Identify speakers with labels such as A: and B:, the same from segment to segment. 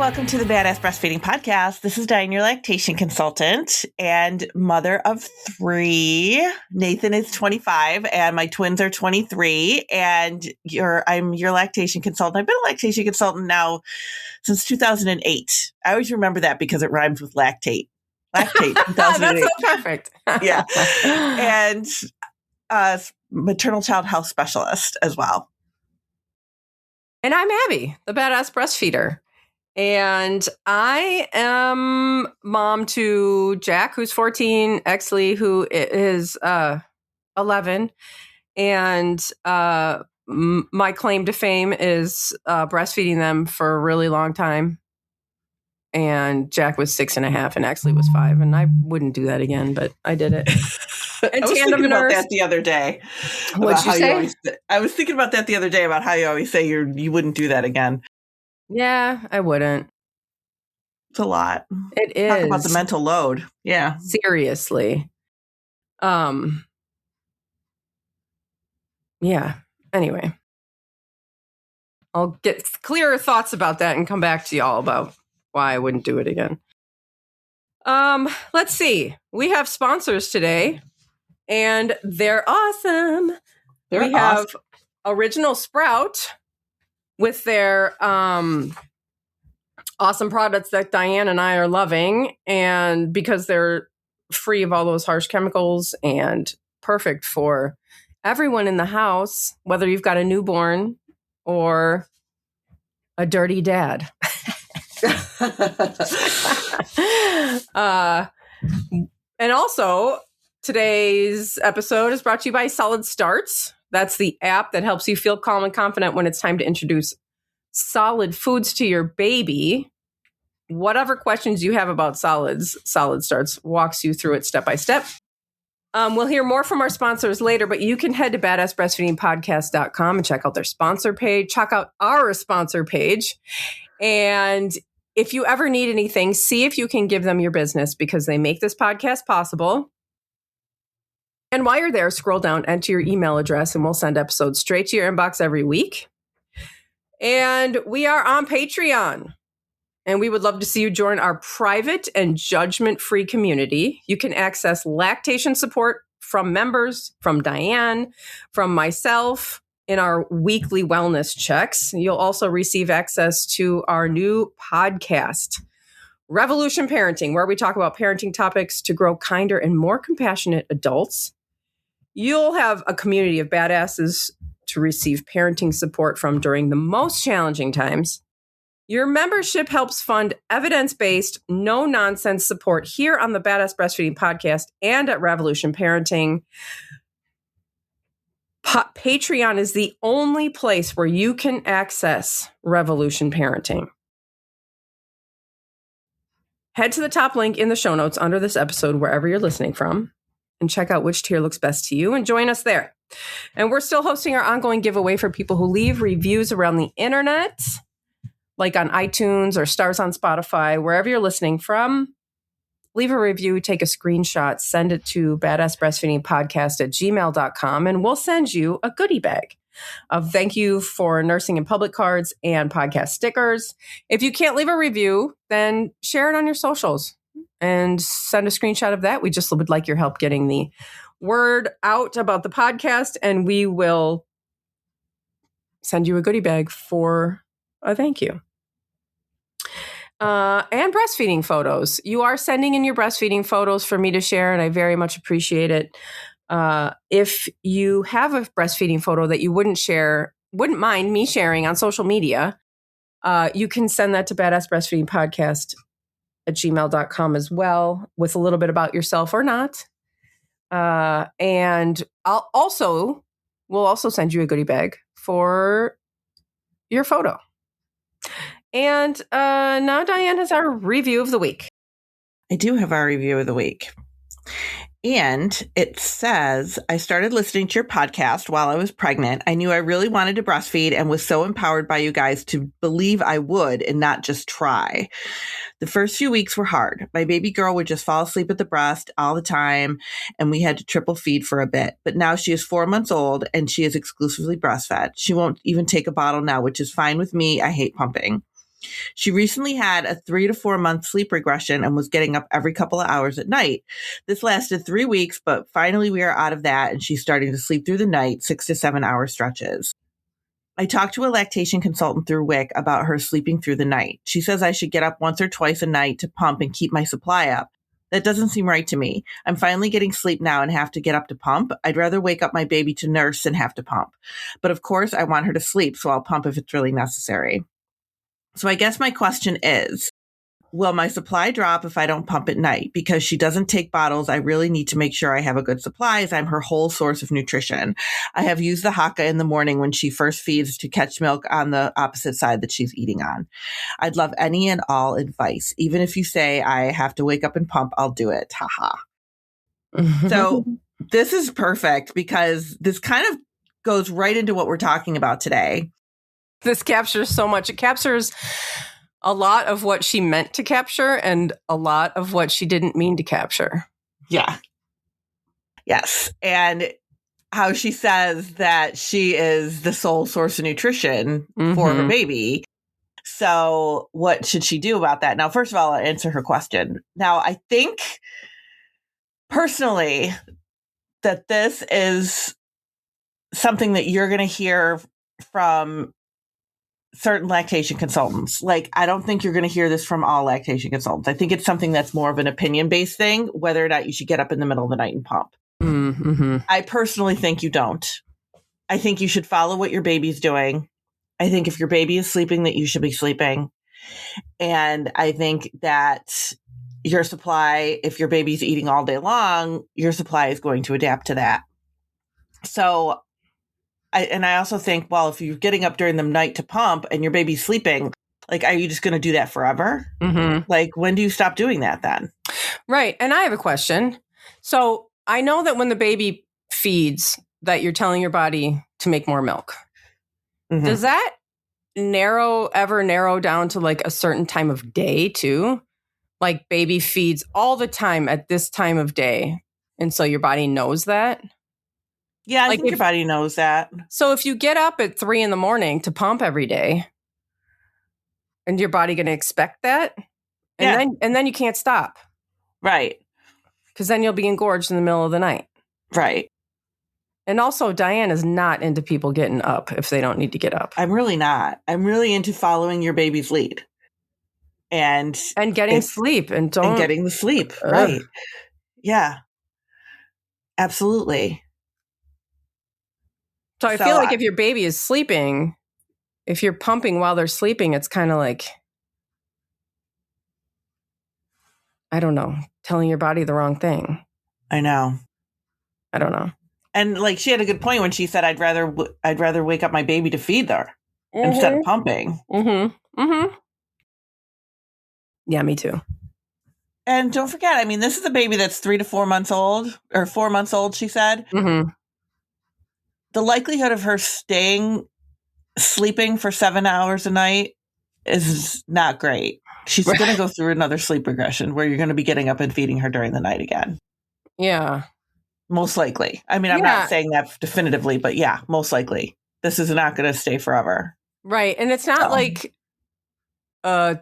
A: welcome to the Badass Breastfeeding Podcast. This is Dianne, your lactation consultant and mother of 3. Nathan is 25 and my twins are 23. And I'm your lactation consultant. I've been a lactation consultant now since 2008. I always remember that because it rhymes with lactate. Lactate, 2008.
B: That's so perfect.
A: Yeah. And maternal child health specialist as well.
B: And I'm Abby, the Badass Breastfeeder. And I am mom to Jack, who's 14, Exley, who is 11. And my claim to fame is breastfeeding them for a really long time. And Jack was 6.5 and Exley was 5. And I wouldn't do that again, but I did it.
A: I was thinking about that the other day.
B: What'd you say?
A: I was thinking about that the other day about how you always say you wouldn't do that again.
B: Yeah, I wouldn't.
A: It's a lot.
B: It is.
A: Talk about the mental load. Yeah.
B: Seriously. Yeah. Anyway. I'll get clearer thoughts about that and come back to y'all about why I wouldn't do it again. Let's see. We have sponsors today, and they're awesome. We have Original Sprout with their awesome products that Dianne and I are loving, and because they're free of all those harsh chemicals and perfect for everyone in the house, whether you've got a newborn or a dirty dad. And also, today's episode is brought to you by Solid Starts. That's the app that helps you feel calm and confident when it's time to introduce solid foods to your baby. Whatever questions you have about solids, Solid Starts walks you through it step by step. We'll hear more from our sponsors later, but you can head to badassbreastfeedingpodcast.com and check out their sponsor page. Check out our sponsor page. And if you ever need anything, see if you can give them your business because they make this podcast possible. And while you're there, scroll down, enter your email address, and we'll send episodes straight to your inbox every week. And we are on Patreon. And we would love to see you join our private and judgment-free community. You can access lactation support from members, from Dianne, from myself in our weekly wellness checks. You'll also receive access to our new podcast, Revolution Parenting, where we talk about parenting topics to grow kinder and more compassionate adults. You'll have a community of badasses to receive parenting support from during the most challenging times. Your membership helps fund evidence-based, no-nonsense support here on the Badass Breastfeeding Podcast and at Revolution Parenting. Patreon is the only place where you can access Revolution Parenting. Head to the top link in the show notes under this episode, wherever you're listening from, and check out which tier looks best to you and join us there. And we're still hosting our ongoing giveaway for people who leave reviews around the internet, like on iTunes or stars on Spotify, wherever you're listening from. Leave a review, take a screenshot, send it to badassbreastfeedingpodcast@gmail.com, and we'll send you a goodie bag of thank you for nursing in public cards and podcast stickers. If you can't leave a review, then share it on your socials and send a screenshot of that. We just would like your help getting the word out about the podcast, and we will send you a goodie bag for a thank you. And breastfeeding photos. You are sending in your breastfeeding photos for me to share, and I very much appreciate it. If you have a breastfeeding photo that you wouldn't mind me sharing on social media, you can send that to badassbreastfeedingpodcast@gmail.com as well, with a little bit about yourself or not. And we'll also send you a goodie bag for your photo. And now Dianne has our review of the week.
A: I do have our review of the week. And it says, I started listening to your podcast while I was pregnant. I knew I really wanted to breastfeed and was so empowered by you guys to believe I would and not just try. The first few weeks were hard. My baby girl would just fall asleep at the breast all the time, and we had to triple feed for a bit. But now she is 4 months old, and she is exclusively breastfed. She won't even take a bottle now, which is fine with me. I hate pumping. She recently had a 3 to 4 month sleep regression and was getting up every couple of hours at night. This lasted 3 weeks, but finally we are out of that and she's starting to sleep through the night, 6 to 7 hour stretches. I talked to a lactation consultant through WIC about her sleeping through the night. She says I should get up once or twice a night to pump and keep my supply up. That doesn't seem right to me. I'm finally getting sleep now and have to get up to pump. I'd rather wake up my baby to nurse than have to pump. But of course, I want her to sleep, so I'll pump if it's really necessary. So I guess my question is, will my supply drop if I don't pump at night? Because she doesn't take bottles, I really need to make sure I have a good supply as I'm her whole source of nutrition. I have used the Haka in the morning when she first feeds to catch milk on the opposite side that she's eating on. I'd love any and all advice. Even if you say I have to wake up and pump, I'll do it. Haha. So this is perfect because this kind of goes right into what we're talking about today.
B: This captures so much. It captures a lot of what she meant to capture and a lot of what she didn't mean to capture.
A: Yeah. Yes. And how she says that she is the sole source of nutrition for her baby. So what should she do about that? Now, first of all, I'll answer her question. Now, I think personally that this is something that you're going to hear from certain lactation consultants. Like, I don't think you're going to hear this from all lactation consultants. I think it's something that's more of an opinion-based thing, whether or not you should get up in the middle of the night and pump. I personally think you don't. I think you should follow what your baby's doing. I think if your baby is sleeping, that you should be sleeping. And I think that your supply, if your baby's eating all day long, your supply is going to adapt to that. So I also think, well, if you're getting up during the night to pump and your baby's sleeping, like, are you just going to do that forever? Like, when do you stop doing that then?
B: Right. And I have a question. So I know that when the baby feeds, that you're telling your body to make more milk. Does that ever narrow down to like a certain time of day too? Like, baby feeds all the time at this time of day. And so your body knows that?
A: Yeah, I think your body knows that.
B: So if you get up at 3 a.m. to pump every day, and your body going to expect that, and then you can't stop,
A: right?
B: Because then you'll be engorged in the middle of the night,
A: right?
B: And also, Dianne is not into people getting up if they don't need to get up.
A: I'm really not. I'm really into following your baby's lead, and
B: getting sleep, and
A: getting the sleep, right? Yeah, absolutely.
B: So I feel like if your baby is sleeping, if you're pumping while they're sleeping, it's kind of like, I don't know, telling your body the wrong thing.
A: I know.
B: I don't know.
A: And like, she had a good point when she said, I'd rather wake up my baby to feed her instead of pumping.
B: Yeah, me too.
A: And don't forget, I mean, this is a baby that's 3 to 4 months old, or 4 months old, she said. The likelihood of her sleeping for 7 hours a night is not great. She's going to go through another sleep regression where you're going to be getting up and feeding her during the night again.
B: Yeah.
A: Most likely. I mean, I'm not saying that definitively, but yeah, most likely. This is not going to stay forever.
B: Right. And it's not like a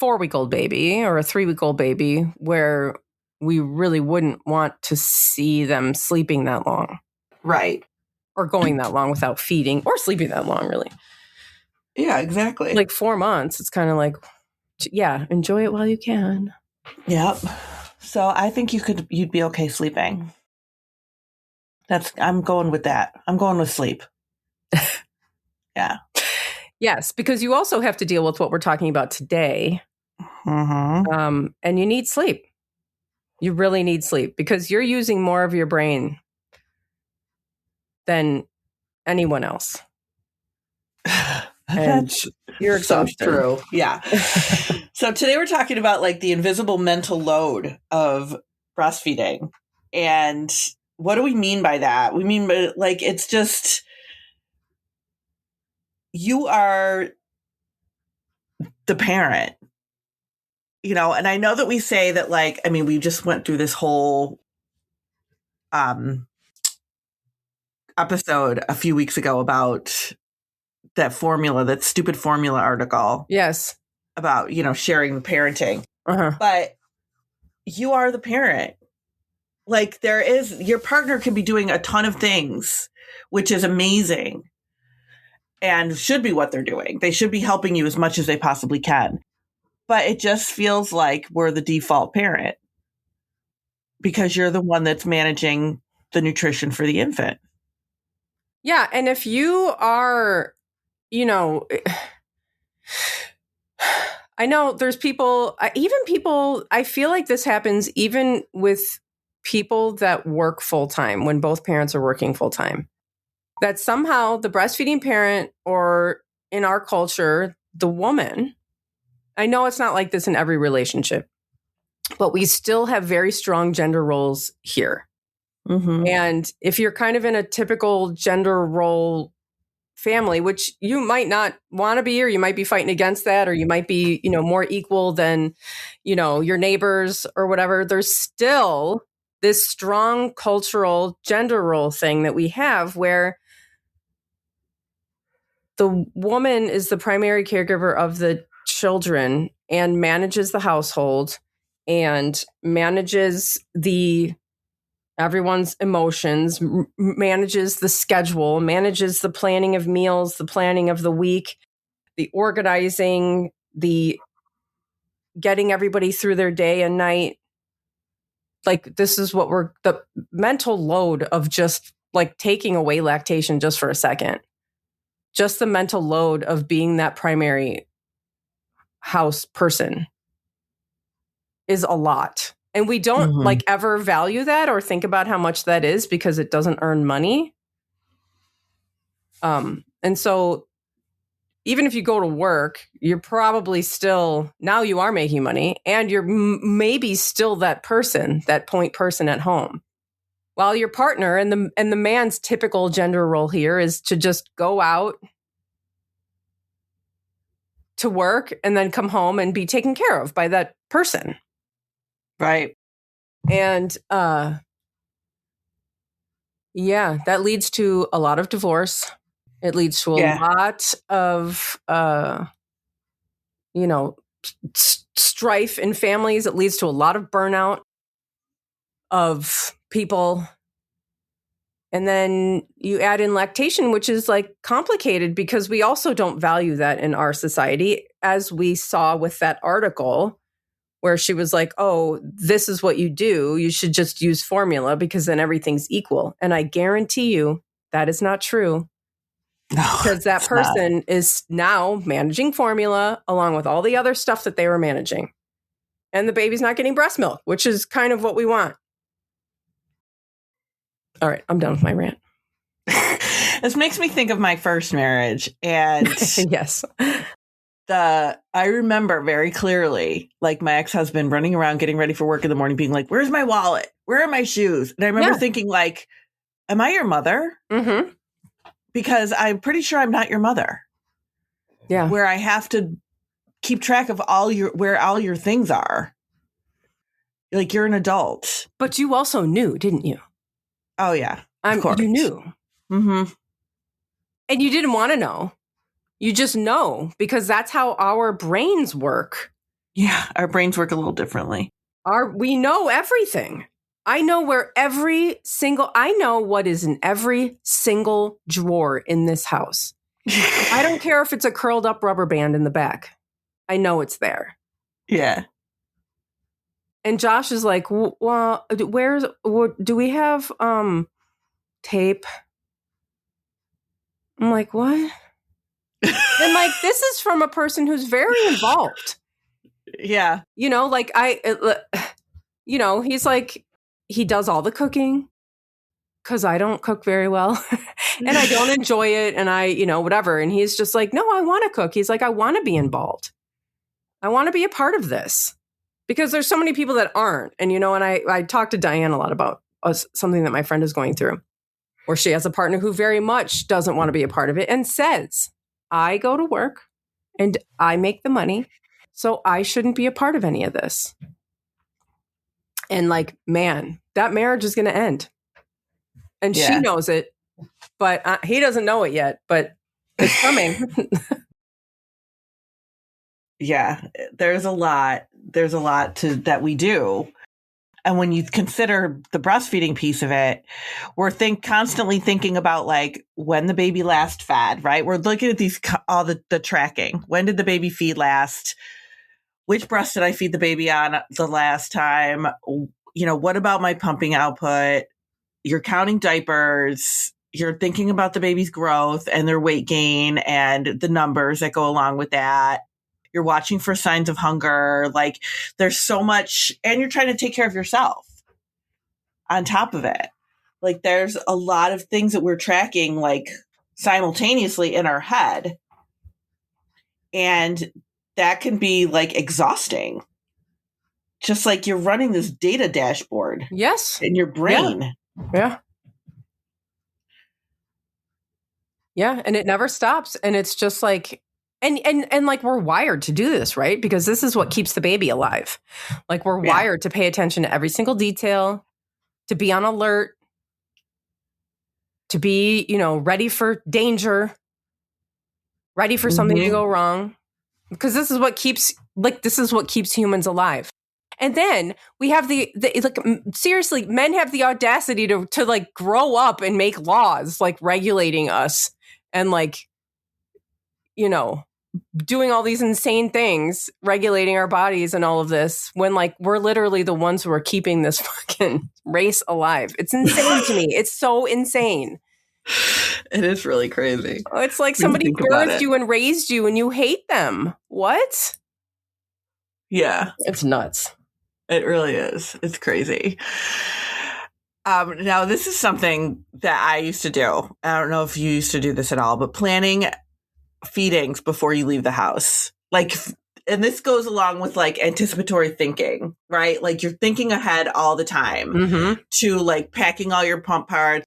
B: 4-week-old baby or a 3-week-old baby where we really wouldn't want to see them sleeping that long.
A: Right.
B: Or going that long without feeding or sleeping that long, really.
A: Yeah, exactly.
B: Like 4 months, it's kind of like, yeah, enjoy it while you can.
A: Yep. So I think you'd be okay sleeping. I'm going with that. I'm going with sleep. Yeah.
B: Yes, because you also have to deal with what we're talking about today. And you need sleep. You really need sleep because you're using more of your brain than anyone else.
A: That's
B: you're exhausted.
A: So true. Yeah. So today we're talking about like the invisible mental load of breastfeeding. And what do we mean by that? We mean by, like, it's just, you are the parent, you know, and I know that we say that, like, I mean, we just went through this whole episode a few weeks ago about that stupid formula article.
B: Yes.
A: about, sharing the parenting.
B: Uh-huh.
A: But you are the parent. Like your partner can be doing a ton of things, which is amazing and should be what they're doing. They should be helping you as much as they possibly can. But it just feels like we're the default parent because you're the one that's managing the nutrition for the infant.
B: Yeah. And if you are, I know there's people, I feel like this happens even with people that work full time when both parents are working full time. That somehow the breastfeeding parent, or in our culture, the woman, I know it's not like this in every relationship, but we still have very strong gender roles here.
A: Mm-hmm.
B: And if you're kind of in a typical gender role family, which you might not want to be, or you might be fighting against that, or you might be, more equal than, your neighbors or whatever, there's still this strong cultural gender role thing that we have where the woman is the primary caregiver of the children and manages the household and manages everyone's emotions, manages the schedule, manages the planning of meals, the planning of the week, the organizing, the getting everybody through their day and night. Like, this is what the mental load of just like taking away lactation just for a second. Just the mental load of being that primary house person is a lot. And we don't ever value that or think about how much that is because it doesn't earn money. And so even if you go to work, you're probably still, now you are making money and you're maybe still that person, that point person at home. While your partner and the man's typical gender role here is to just go out to work and then come home and be taken care of by that person.
A: Right.
B: And that leads to a lot of divorce. It leads to a lot of strife in families. It leads to a lot of burnout of people. And then you add in lactation, which is like complicated because we also don't value that in our society, as we saw with that article where she was like, oh, this is what you do. You should just use formula because then everything's equal. And I guarantee you that is not true.
A: No,
B: because that person is now managing formula along with all the other stuff that they were managing. And the baby's not getting breast milk, which is kind of what we want. All right, I'm done with my rant.
A: This makes me think of my first marriage. And
B: yes,
A: I remember very clearly, like my ex-husband running around getting ready for work in the morning, being like, where's my wallet? Where are my shoes? And I remember thinking like, am I your mother?
B: Mm-hmm.
A: Because I'm pretty sure I'm not your mother.
B: Yeah.
A: Where I have to keep track of where all your things are. Like, you're an adult.
B: But you also knew, didn't you?
A: Oh, yeah. Of course.
B: You knew.
A: Mm-hmm.
B: And you didn't want to know. You just know because that's how our brains work.
A: Yeah, our brains work a little differently.
B: We know everything. I know I know what is in every single drawer in this house. I don't care if it's a curled up rubber band in the back. I know it's there.
A: Yeah.
B: And Josh is like, well, do we have tape? I'm like, what? And like, this is from a person who's very involved.
A: Yeah.
B: Like he's like, he does all the cooking because I don't cook very well and I don't enjoy it. And I, whatever. And he's just like, no, I want to cook. He's like, I want to be involved. I want to be a part of this because there's so many people that aren't. And, and I talked to Dianne a lot about something that my friend is going through where she has a partner who very much doesn't want to be a part of it and says, I go to work and I make the money, so I shouldn't be a part of any of this. And like, man, that marriage is going to end. And she knows it, but he doesn't know it yet, but it's coming.
A: Yeah, there's a lot to that we do. And when you consider the breastfeeding piece of it, we're constantly thinking about like when the baby last fed, right? We're looking at all the tracking. When did the baby feed last? Which breast did I feed the baby on the last time? What about my pumping output? You're counting diapers. You're thinking about the baby's growth and their weight gain and the numbers that go along with that. You're watching for signs of hunger. Like there's so much, and you're trying to take care of yourself on top of it. Like there's a lot of things that we're tracking like simultaneously in our head. And that can be like exhausting. Just like you're running this data dashboard.
B: Yes.
A: In your brain.
B: Yeah. Yeah. And it never stops. And it's just like, and like we're wired to do this, right? Because this is what keeps the baby alive. Like we're wired to pay attention to every single detail, to be on alert, to be, ready for danger, ready for something to go wrong. Because this is what keeps humans alive. And then we have seriously, men have the audacity to like grow up and make laws like regulating us and like, doing all these insane things, regulating our bodies and all of this when like we're literally the ones who are keeping this fucking race alive. It's insane to me. It's so insane.
A: It is really crazy.
B: It's like somebody birthed you and raised you and you hate them. What?
A: Yeah.
B: It's nuts.
A: It really is. It's crazy. Now, this is something that I used to do. I don't know if you used to do this at all, but planning feedings before you leave the house. Like, and this goes along with like anticipatory thinking, right? Like you're thinking ahead all the time to like packing all your pump parts.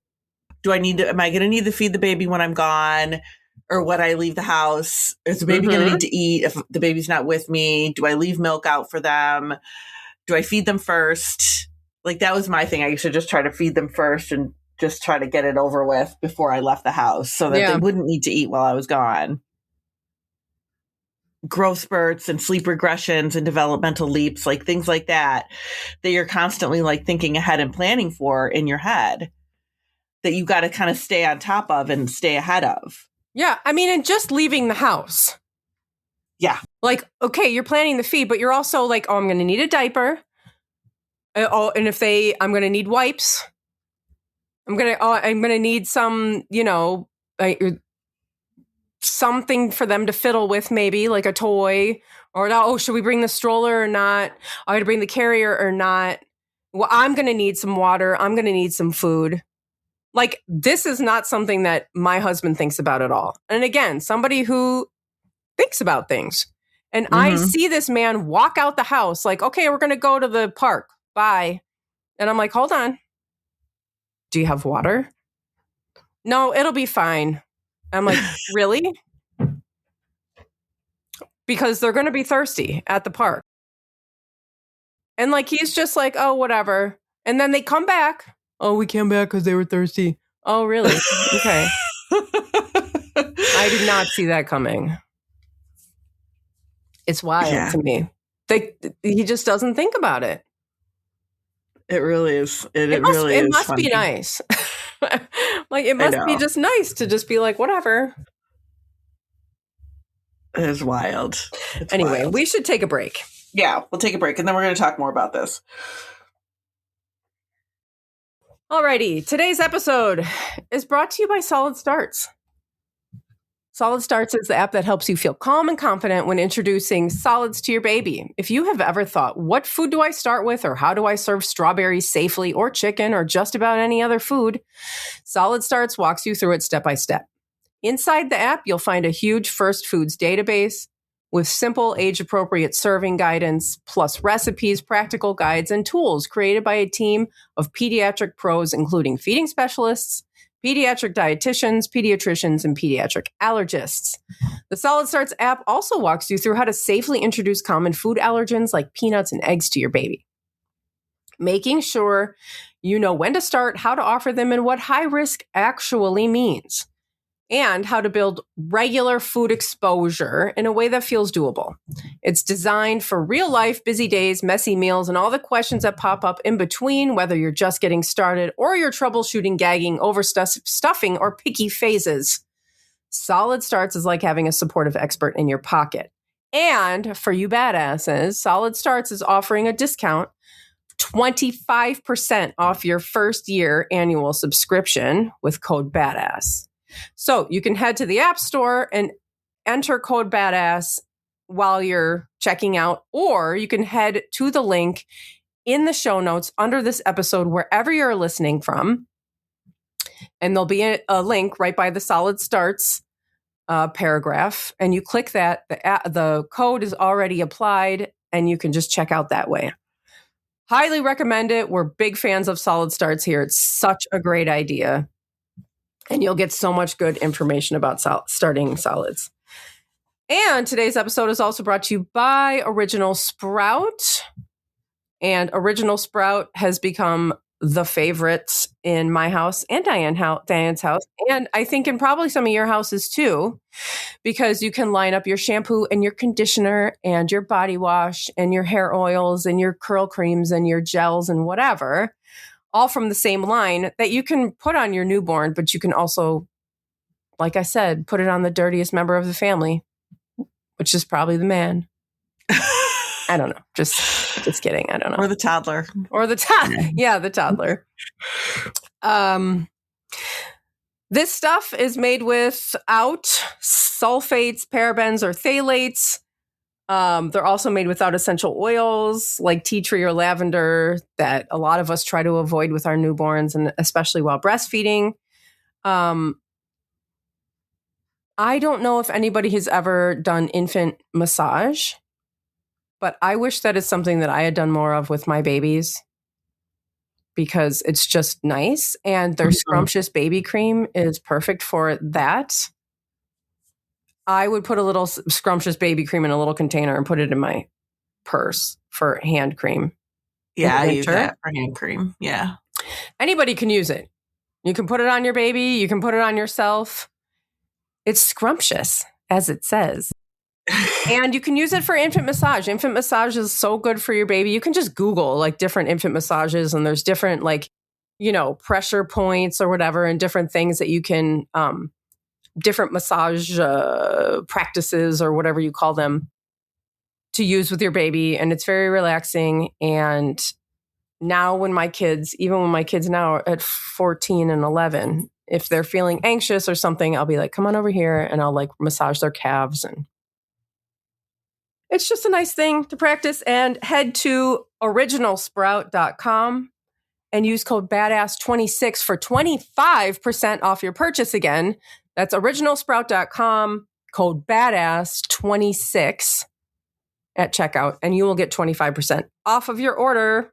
A: Am I going to need to feed the baby when I'm gone or when I leave the house? Is the baby going to need to eat if the baby's not with me? Do I leave milk out for them? Do I feed them first? Like that was my thing. I used to just try to feed them first and just try to get it over with before I left the house so that they wouldn't need to eat while I was gone. Growth spurts and sleep regressions and developmental leaps, like things like that you're constantly like thinking ahead and planning for in your head that you got to kind of stay on top of and stay ahead of.
B: Yeah. I mean, and just leaving the house.
A: Yeah.
B: Like, okay, you're planning the feed, but you're also like, oh, I'm going to need a diaper. And I'm going to need wipes. I'm going to need some, something for them to fiddle with, maybe like a toy or, should we bring the stroller or not? I'm going to bring the carrier or not? Well, I'm going to need some water. I'm going to need some food. Like, this is not something that my husband thinks about at all. And again, somebody who thinks about things. And I see this man walk out the house like, okay, we're going to go to the park. Bye. And I'm like, hold on. Do you have water? No, it'll be fine. I'm like, really? Because they're going to be thirsty at the park. And like, he's just like, oh, whatever. And then they come back. Oh, we came back because they were thirsty. Oh, really? Okay. I did not see that coming. It's wild to me. He just doesn't think about it.
A: It really is. It
B: must funny. Be nice. Like, it must be just nice to just be like, whatever.
A: It is wild.
B: Anyway, we should take a break.
A: Yeah, we'll take a break and then we're going to talk more about this.
B: Alrighty, today's episode is brought to you by Solid Starts. Solid Starts is the app that helps you feel calm and confident when introducing solids to your baby. If you have ever thought, what food do I start with, or how do I serve strawberries safely, or chicken, or just about any other food, Solid Starts walks you through it step by step. Inside the app, you'll find a huge first foods database with simple age-appropriate serving guidance, plus recipes, practical guides, and tools created by a team of pediatric pros, including feeding specialists, pediatric dietitians, pediatricians, and pediatric allergists. The Solid Starts app also walks you through how to safely introduce common food allergens like peanuts and eggs to your baby, making sure you know when to start, how to offer them, and what high risk actually means. and how to build regular food exposure in a way that feels doable. It's designed for real life, busy days, messy meals, and all the questions that pop up in between, whether you're just getting started or you're troubleshooting, gagging, stuffing, or picky phases. Solid Starts is like having a supportive expert in your pocket. And for you badasses, Solid Starts is offering a discount, 25% off your first year annual subscription with code BADASS. So you can head to the App Store and enter code BADASS while you're checking out, or you can head to the link in the show notes under this episode, wherever you're listening from. And there'll be a link right by the Solid Starts paragraph. And you click that, the code is already applied, and you can just check out that way. Highly recommend it. We're big fans of Solid Starts here. It's such a great idea. And you'll get so much good information about starting solids. And today's episode is also brought to you by Original Sprout. And Original Sprout has become the favorite in my house and Diane's house. And I think in probably some of your houses too, because you can line up your shampoo and your conditioner and your body wash and your hair oils and your curl creams and your gels and whatever, all from the same line that you can put on your newborn, but you can also, like I said, put it on the dirtiest member of the family, which is probably the man. I don't know. Just kidding. I don't know.
A: Or the toddler.
B: Yeah, the toddler. This stuff is made without sulfates, parabens, or phthalates. They're also made without essential oils like tea tree or lavender that a lot of us try to avoid with our newborns, and especially while breastfeeding. I don't know if anybody has ever done infant massage, but I wish that it's something that I had done more of with my babies, because it's just nice. And their scrumptious baby cream is perfect for that. I would put a little scrumptious baby cream in a little container and put it in my purse for hand cream.
A: Yeah, I use that for hand cream. Yeah.
B: Anybody can use it. You can put it on your baby. You can put it on yourself. It's scrumptious, as it says. And you can use it for infant massage. Infant massage is so good for your baby. You can just Google like different infant massages, and there's different pressure points or whatever, and different things that you can, different massage practices or whatever you call them, to use with your baby. And it's very relaxing. And now even when my kids now are at 14 and 11, if they're feeling anxious or something, I'll be like, come on over here, and I'll like massage their calves. And it's just a nice thing to practice. And head to originalsprout.com and use code BADASS26 for 25% off your purchase again. That's originalsprout.com, code BADASS26 at checkout, and you will get 25% off of your order.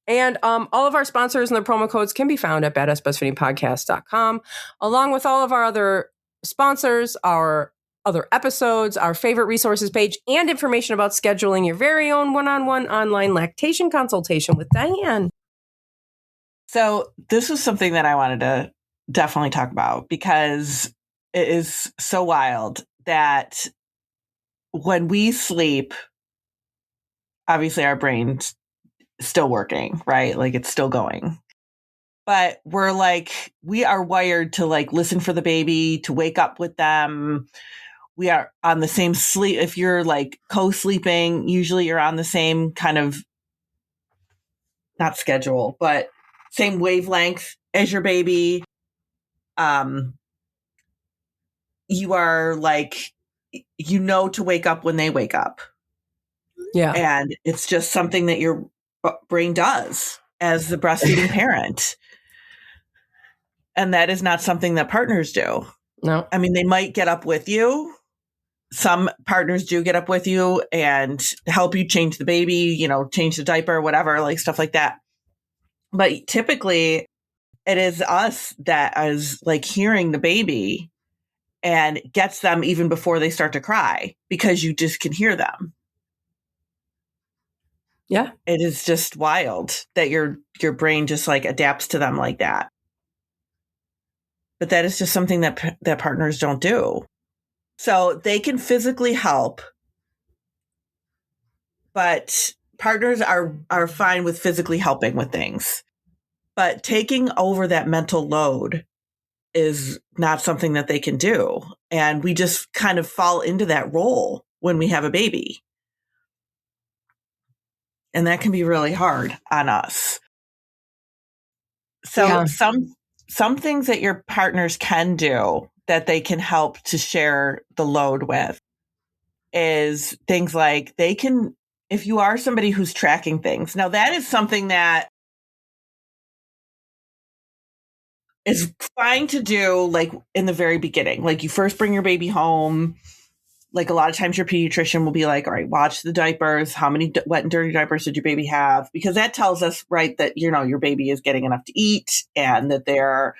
B: And all of our sponsors and their promo codes can be found at badassbreastfeedingpodcast.com, along with all of our other sponsors, our other episodes, our favorite resources page, and information about scheduling your very own one-on-one online lactation consultation with Dianne.
A: So this was something that I wanted to definitely talk about, because it is so wild that when we sleep, obviously our brain's still working, right? Like it's still going. But we are wired to listen for the baby, to wake up with them. We are on the same sleep. If you're co-sleeping, usually you're on the same kind of, not schedule, but same wavelength as your baby. You are to wake up when they wake up.
B: Yeah.
A: And it's just something that your brain does as the breastfeeding parent. And that is not something that partners do.
B: No.
A: I mean, they might get up with you. Some partners do get up with you and help you change the baby, change the diaper, whatever, stuff like that. But typically it is us that is hearing the baby and gets them even before they start to cry, because you just can hear them.
B: Yeah.
A: It is just wild that your brain just adapts to them like that. but that is just something that partners don't do. So they can physically help, but partners are fine with physically helping with things. But taking over that mental load is not something that they can do. And we just kind of fall into that role when we have a baby. And that can be really hard on us. So some things that your partners can do that they can help to share the load with is things like they can, if you are somebody who's tracking things, now that is something that is fine to do like in the very beginning. Like you first bring your baby home. Like a lot of times your pediatrician will be like, all right, watch the diapers. How many wet and dirty diapers did your baby have? Because that tells us, right, that, you know, your baby is getting enough to eat and that they're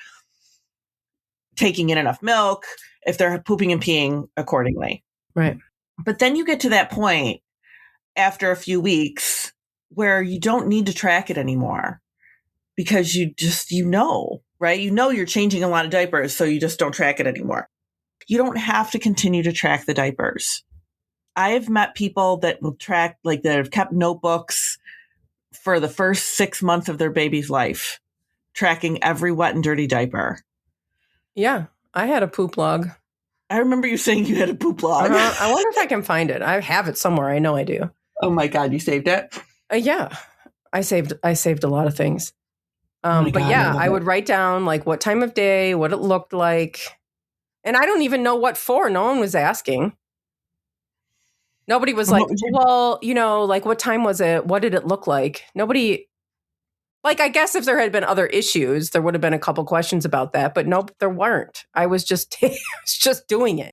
A: taking in enough milk, if they're pooping and peeing accordingly.
B: Right.
A: But then you get to that point after a few weeks where you don't need to track it anymore because you just, you know, right? You know, you're changing a lot of diapers, so you just don't track it anymore. You don't have to continue to track the diapers. I have met people that will track, like that have kept notebooks for the first 6 months of their baby's life, tracking every wet and dirty diaper.
B: Yeah, I had a poop log.
A: I remember you saying you had a poop log.
B: I wonder if I can find it. I have it somewhere. I know I do.
A: Oh my God, you saved it?
B: Yeah, I saved a lot of things.
A: God,
B: but yeah, I would write down like what time of day, what it looked like. And I don't even know what for. No one was asking. Nobody was like, well, you know, like what time was it? What did it look like? Nobody, like, I guess if there had been other issues, there would have been a couple questions about that. But nope, there weren't. I was just, just doing it.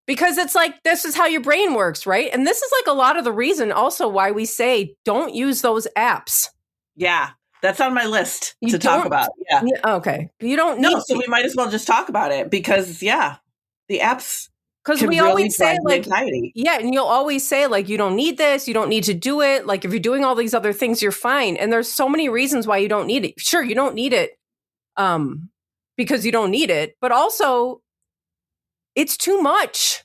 B: Because it's like, this is how your brain works, right? And this is like a lot of the reason also why we say don't use those apps.
A: Yeah. That's on my list to talk about. Yeah.
B: Okay. You don't need
A: so we might as well just talk about it because, yeah, the apps.
B: Because we really always say like, anxiety. Yeah. And you'll always say like, you don't need this. You don't need to do it. Like if you're doing all these other things, you're fine. And there's so many reasons why you don't need it. Sure. You don't need it because you don't need it. But also it's too much.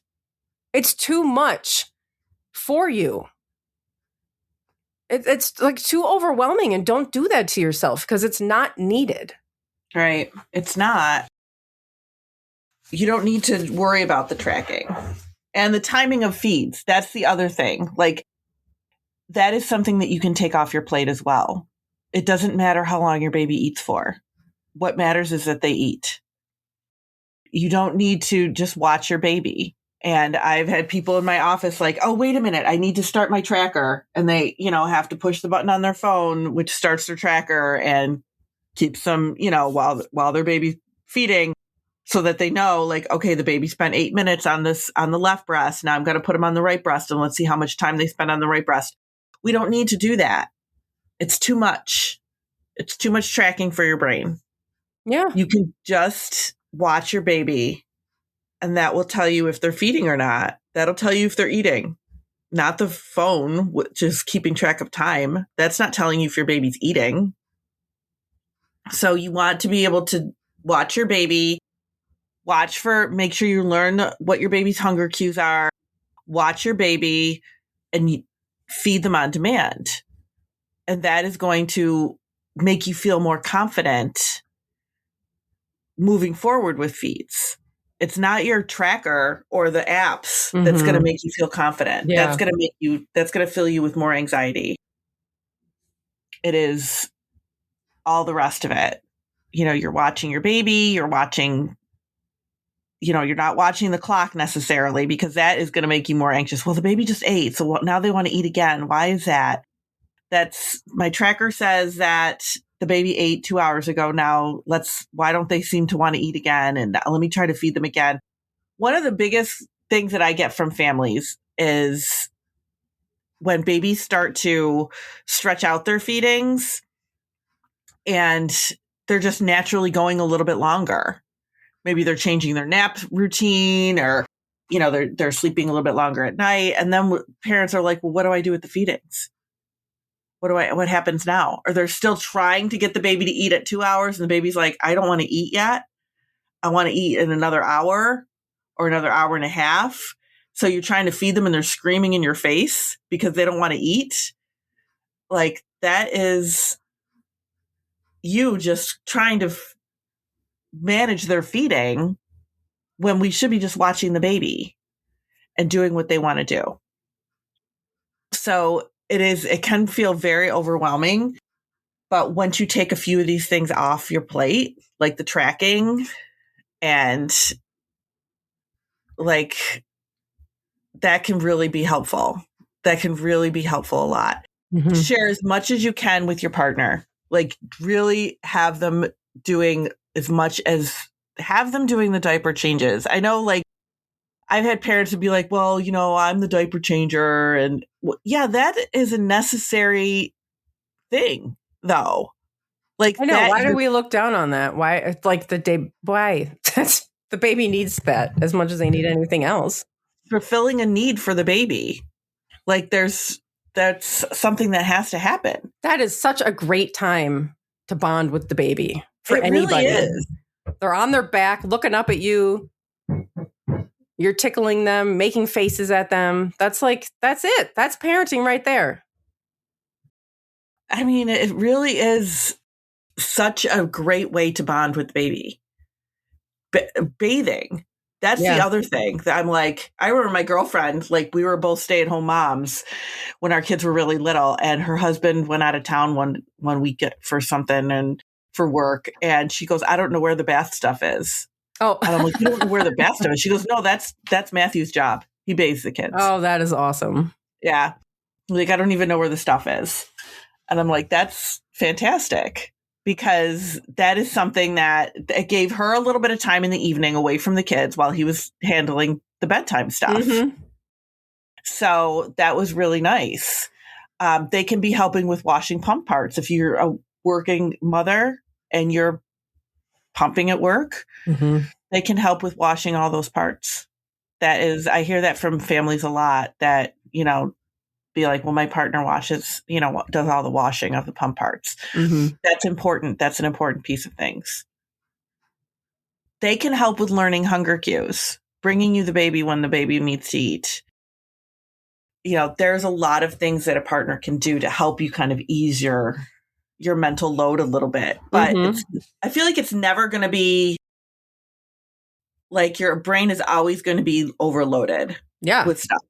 B: It's too much for you. It's like too overwhelming, and don't do that to yourself because it's not needed.
A: Right. It's not. You don't need to worry about the tracking and the timing of feeds. That's the other thing. Like that is something that you can take off your plate as well. It doesn't matter how long your baby eats for. What matters is that they eat. You don't need to just watch your baby. And I've had people in my office like, oh, wait a minute, I need to start my tracker. And they, you know, have to push the button on their phone, which starts their tracker and keeps them, you know, while their baby's feeding so that they know like, okay, the baby spent 8 minutes on the left breast. Now I'm going to put them on the right breast and let's see how much time they spend on the right breast. We don't need to do that. It's too much. It's too much tracking for your brain.
B: Yeah.
A: You can just watch your baby. And that will tell you if they're feeding or not. That'll tell you if they're eating. Not the phone, which is keeping track of time. That's not telling you if your baby's eating. So you want to be able to watch your baby, make sure you learn what your baby's hunger cues are, watch your baby, and feed them on demand. And that is going to make you feel more confident moving forward with feeds. It's not your tracker or the apps that's going to make you feel confident. Yeah. That's going to fill you with more anxiety. It is all the rest of it. You know, you're watching your baby, you're watching, you know, you're not watching the clock necessarily because that is going to make you more anxious. Well, the baby just ate. So now they want to eat again. Why is that? My tracker says that the baby ate 2 hours ago. Now why don't they seem to want to eat again? And let me try to feed them again. One of the biggest things that I get from families is when babies start to stretch out their feedings and they're just naturally going a little bit longer. Maybe they're changing their nap routine or, you know, they're sleeping a little bit longer at night. And then parents are like, well, what do I do with the feedings? What happens now? Or they're still trying to get the baby to eat at 2 hours and the baby's like, I don't want to eat yet. I want to eat in another hour or another hour and a half. So you're trying to feed them and they're screaming in your face because they don't want to eat. Like that is you just trying to manage their feeding when we should be just watching the baby and doing what they want to do. So it can feel very overwhelming. But once you take a few of these things off your plate, like the tracking and like that can really be helpful. That can really be helpful a lot. Mm-hmm. Share as much as you can with your partner. Like really have them doing as much as have them doing the diaper changes. I know like I've had parents to be like, well, you know, I'm the diaper changer. And yeah, that is a necessary thing though. Like
B: I know. Why do we look down on that? Why like why? That's the baby needs that as much as they need anything else.
A: Fulfilling a need for the baby. Like that's something that has to happen.
B: That is such a great time to bond with the baby for anybody.
A: Really is.
B: They're on their back looking up at you. You're tickling them, making faces at them. That's it. That's parenting right there.
A: I mean, it really is such a great way to bond with the baby. Bathing. That's the other thing that I'm like, I remember my girlfriend, like we were both stay-at-home moms when our kids were really little and her husband went out of town one week for something and for work. And she goes, I don't know where the bath stuff is.
B: Oh,
A: and I'm like, you don't know where the bath stuff is? She goes, no, that's Matthew's job. He bathes the kids.
B: Oh, that is awesome.
A: Yeah. Like, I don't even know where the stuff is. And I'm like, that's fantastic. Because that is something that it gave her a little bit of time in the evening away from the kids while he was handling the bedtime stuff. Mm-hmm. So that was really nice. They can be helping with washing pump parts. If you're a working mother and you're pumping at work, mm-hmm. they can help with washing all those parts. That is, I hear that from families a lot that, you know, be like, well, my partner washes, you know, does all the washing of the pump parts. Mm-hmm. That's important. That's an important piece of things. They can help with learning hunger cues, bringing you the baby when the baby needs to eat. You know, there's a lot of things that a partner can do to help you kind of ease your mental load a little bit. But mm-hmm. I feel like it's never going to be like your brain is always going to be overloaded with stuff.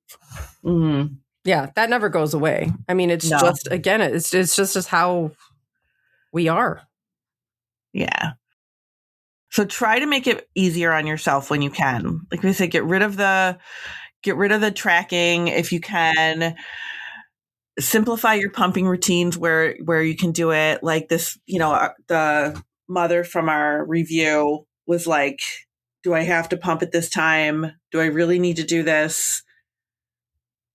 A: Mm-hmm.
B: Yeah, that never goes away. I mean, it's just, again, it's just how we are.
A: Yeah. So try to make it easier on yourself when you can. Like we said, get rid of the tracking if you can. Simplify your pumping routines where you can do it. Like this, you know, the mother from our review was like, do I have to pump at this time? Do I really need to do this?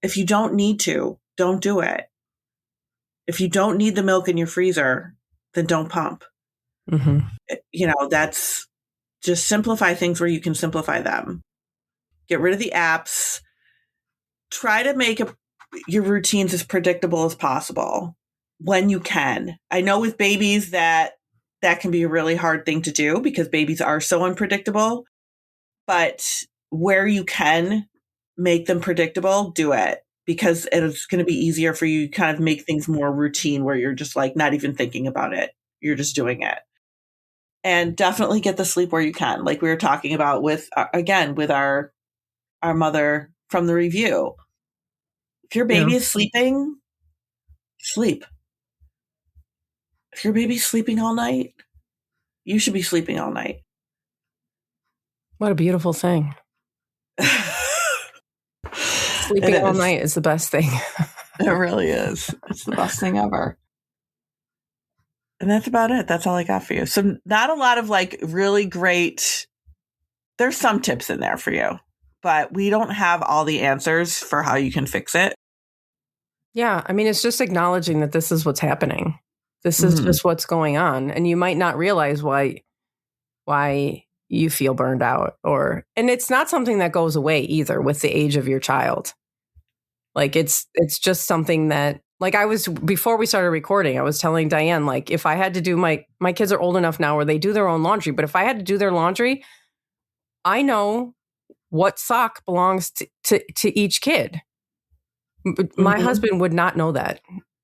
A: If you don't need to, don't do it. If you don't need the milk in your freezer, then don't pump. Mm-hmm. You know, that's just simplify things where you can simplify them. Get rid of the apps. Try to make your routines as predictable as possible when you can. I know with babies that can be a really hard thing to do because babies are so unpredictable, but where you can make them predictable, do it, because it's going to be easier for you to kind of make things more routine where you're just like not even thinking about it. You're just doing it. And definitely get the sleep where you can. Like we were talking about with our mother from the review. If your baby is sleeping, sleep. If your baby's sleeping all night, you should be sleeping all night.
B: What a beautiful thing. Sleeping all night is the best thing.
A: It really is. It's the best thing ever. And that's about it. That's all I got for you. So not a lot of like really great, there's some tips in there for you, but we don't have all the answers for how you can fix it.
B: Yeah. I mean, it's just acknowledging that this is what's happening. This is just what's going on. And you might not realize why you feel burned out and it's not something that goes away either with the age of your child. Like it's just something that, like before we started recording, I was telling Dianne, like if I had to do my kids are old enough now where they do their own laundry, but if I had to do their laundry, I know what sock belongs to each kid. My husband would not know that.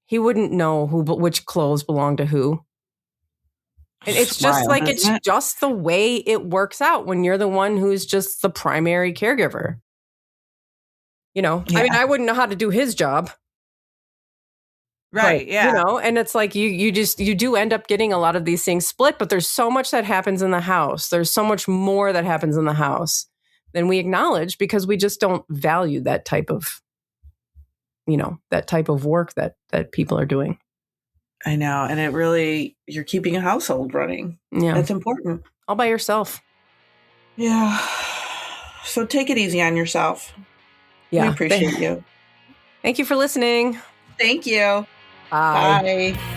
B: He wouldn't know which clothes belong to who. And it's just
A: Wild,
B: it's
A: isn't it?
B: just the way it works out when you're the one who's just the primary caregiver. You know, I mean, I wouldn't know how to do his job.
A: Right.
B: But,
A: Yeah.
B: you know, and it's like you do end up getting a lot of these things split, but there's so much that happens in the house. There's so much more that happens in the house than we acknowledge because we just don't value that type of, that type of work that people are doing.
A: I know. And it really, you're keeping a household running.
B: Yeah.
A: That's important.
B: All by yourself.
A: Yeah. So take it easy on yourself.
B: Yeah.
A: We appreciate you.
B: Thank you for listening.
A: Thank you.
B: Bye.
A: Bye.